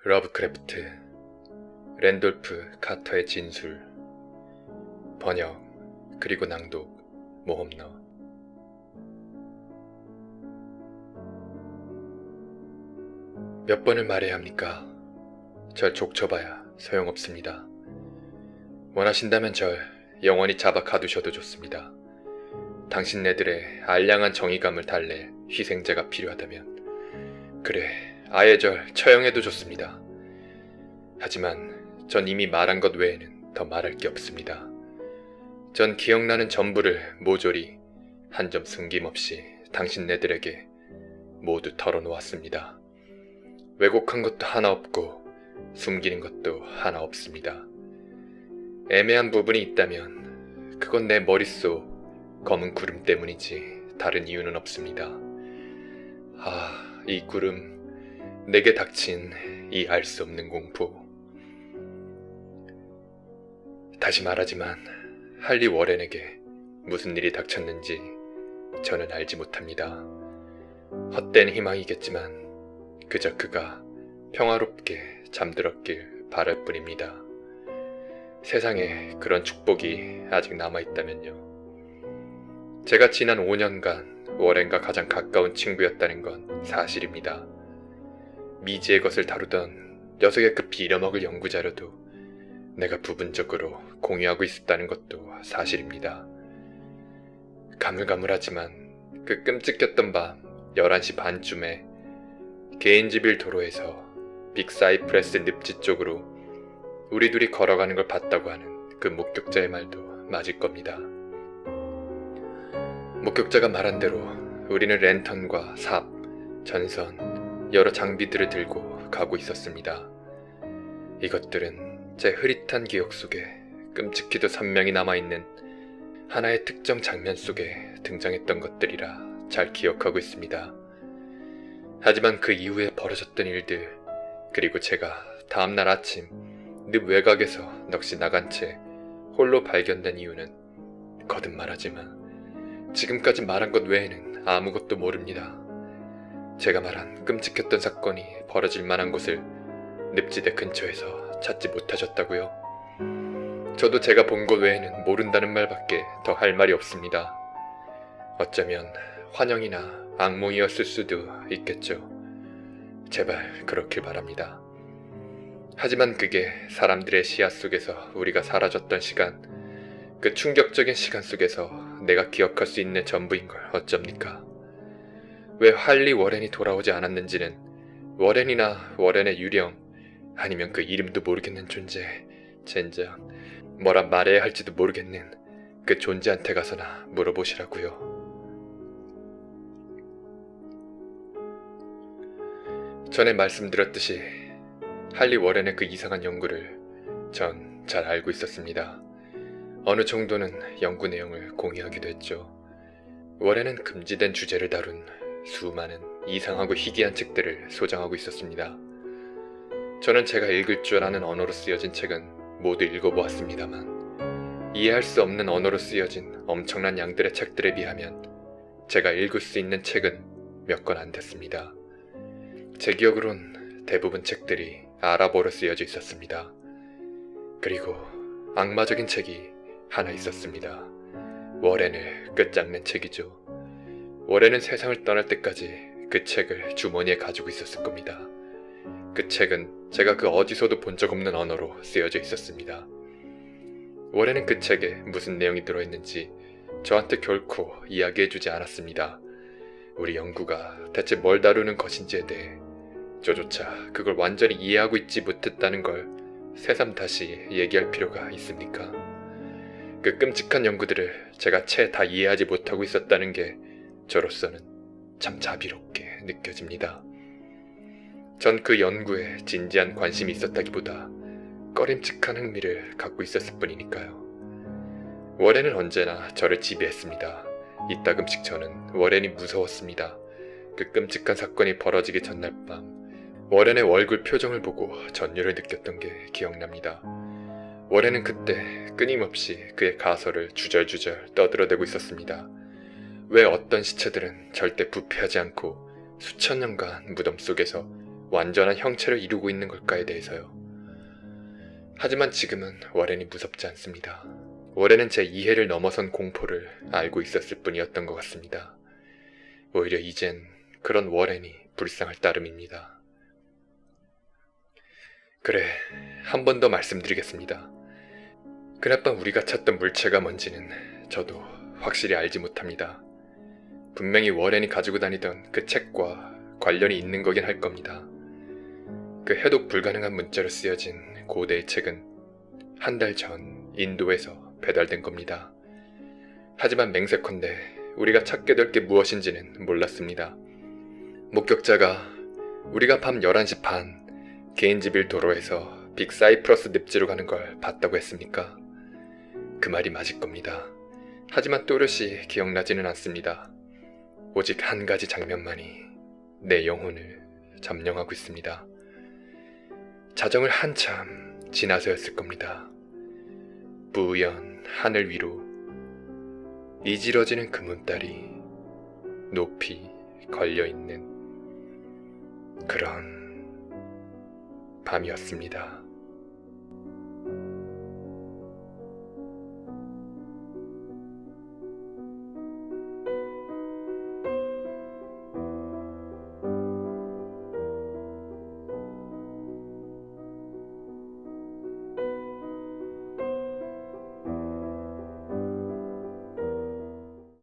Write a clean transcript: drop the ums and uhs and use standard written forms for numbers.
러브크래프트, 랜돌프 카터의 진술, 번역, 그리고 낭독, 모험너. 몇 번을 말해야 합니까? 절 족쳐봐야 소용없습니다. 원하신다면 절 영원히 잡아 가두셔도 좋습니다. 당신네들의 알량한 정의감을 달랠 희생자가 필요하다면, 그래, 아예 절 처형해도 좋습니다. 하지만 전 이미 말한 것 외에는 더 말할 게 없습니다. 전 기억나는 전부를 모조리 한 점 숨김없이 당신네들에게 모두 털어놓았습니다. 왜곡한 것도 하나 없고 숨기는 것도 하나 없습니다. 애매한 부분이 있다면 그건 내 머릿속 검은 구름 때문이지 다른 이유는 없습니다. 이 구름, 내게 닥친 이 알 수 없는 공포. 다시 말하지만 할리 워렌에게 무슨 일이 닥쳤는지 저는 알지 못합니다. 헛된 희망이겠지만 그저 그가 평화롭게 잠들었길 바랄 뿐입니다. 세상에 그런 축복이 아직 남아있다면요. 제가 지난 5년간 워렌과 가장 가까운 친구였다는 건 사실입니다. 미지의 것을 다루던 녀석의 그 빌어먹을 연구자료도 내가 부분적으로 공유하고 있었다는 것도 사실입니다. 가물가물하지만 그 끔찍했던 밤 11시 반쯤에 게인지빌 도로에서 빅사이프레스 늪지 쪽으로 우리 둘이 걸어가는 걸 봤다고 하는 그 목격자의 말도 맞을 겁니다. 목격자가 말한 대로 우리는 랜턴과 삽, 전선, 여러 장비들을 들고 가고 있었습니다. 이것들은 제 흐릿한 기억 속에 끔찍히도 선명히 남아있는 하나의 특정 장면 속에 등장했던 것들이라 잘 기억하고 있습니다. 하지만 그 이후에 벌어졌던 일들, 그리고 제가 다음날 아침 늪 외곽에서 넋이 나간 채 홀로 발견된 이유는 거듭 말하지만 지금까지 말한 것 외에는 아무것도 모릅니다. 제가 말한 끔찍했던 사건이 벌어질 만한 곳을 늪지대 근처에서 찾지 못하셨다고요? 저도 제가 본 것 외에는 모른다는 말밖에 더 할 말이 없습니다. 어쩌면 환영이나 악몽이었을 수도 있겠죠. 제발 그렇길 바랍니다. 하지만 그게 사람들의 시야 속에서 우리가 사라졌던 시간, 그 충격적인 시간 속에서 내가 기억할 수 있는 전부인 걸 어쩝니까? 왜 할리 워렌이 돌아오지 않았는지는 워렌이나 워렌의 유령, 아니면 그 이름도 모르겠는 존재, 젠장, 뭐라 말해야 할지도 모르겠는 그 존재한테 가서나 물어보시라고요. 전에 말씀드렸듯이 할리 워렌의 그 이상한 연구를 전 잘 알고 있었습니다. 어느 정도는 연구 내용을 공유하기도 했죠. 워렌은 금지된 주제를 다룬 수많은 이상하고 희귀한 책들을 소장하고 있었습니다. 저는 제가 읽을 줄 아는 언어로 쓰여진 책은 모두 읽어보았습니다만 이해할 수 없는 언어로 쓰여진 엄청난 양들의 책들에 비하면 제가 읽을 수 있는 책은 몇 권 안 됐습니다. 제 기억으론 대부분 책들이 아랍어로 쓰여져 있었습니다. 그리고 악마적인 책이 하나 있었습니다. 워렌을 끝장낸 책이죠. 워렌은 세상을 떠날 때까지 그 책을 주머니에 가지고 있었을 겁니다. 그 책은 제가 그 어디서도 본 적 없는 언어로 쓰여져 있었습니다. 워렌은 그 책에 무슨 내용이 들어있는지 저한테 결코 이야기해주지 않았습니다. 우리 연구가 대체 뭘 다루는 것인지에 대해 저조차 그걸 완전히 이해하고 있지 못했다는 걸 새삼 다시 얘기할 필요가 있습니까? 그 끔찍한 연구들을 제가 채 다 이해하지 못하고 있었다는 게 저로서는 참 자비롭게 느껴집니다. 전 그 연구에 진지한 관심이 있었다기보다 꺼림칙한 흥미를 갖고 있었을 뿐이니까요. 워렌은 언제나 저를 지배했습니다. 이따금씩 저는 워렌이 무서웠습니다. 그 끔찍한 사건이 벌어지기 전날 밤 워렌의 얼굴 표정을 보고 전율을 느꼈던 게 기억납니다. 워렌은 그때 끊임없이 그의 가설을 주절주절 떠들어대고 있었습니다. 왜 어떤 시체들은 절대 부패하지 않고 수천 년간 무덤 속에서 완전한 형체를 이루고 있는 걸까에 대해서요. 하지만 지금은 워렌이 무섭지 않습니다. 워렌은 제 이해를 넘어선 공포를 알고 있었을 뿐이었던 것 같습니다. 오히려 이젠 그런 워렌이 불쌍할 따름입니다. 그래, 한 번 더 말씀드리겠습니다. 그날 밤 우리가 찾던 물체가 뭔지는 저도 확실히 알지 못합니다. 분명히 워렌이 가지고 다니던 그 책과 관련이 있는 거긴 할 겁니다. 그 해독 불가능한 문자로 쓰여진 고대의 책은 한 달 전 인도에서 배달된 겁니다. 하지만 맹세컨대 우리가 찾게 될 게 무엇인지는 몰랐습니다. 목격자가 우리가 밤 11시 반 게인지빌 도로에서 빅 사이프러스 늪지로 가는 걸 봤다고 했습니까? 그 말이 맞을 겁니다. 하지만 또렷이 기억나지는 않습니다. 오직 한 가지 장면만이 내 영혼을 점령하고 있습니다. 자정을 한참 지나서였을 겁니다. 뿌연 하늘 위로 이지러지는 금운달이 높이 걸려있는 그런 밤이었습니다.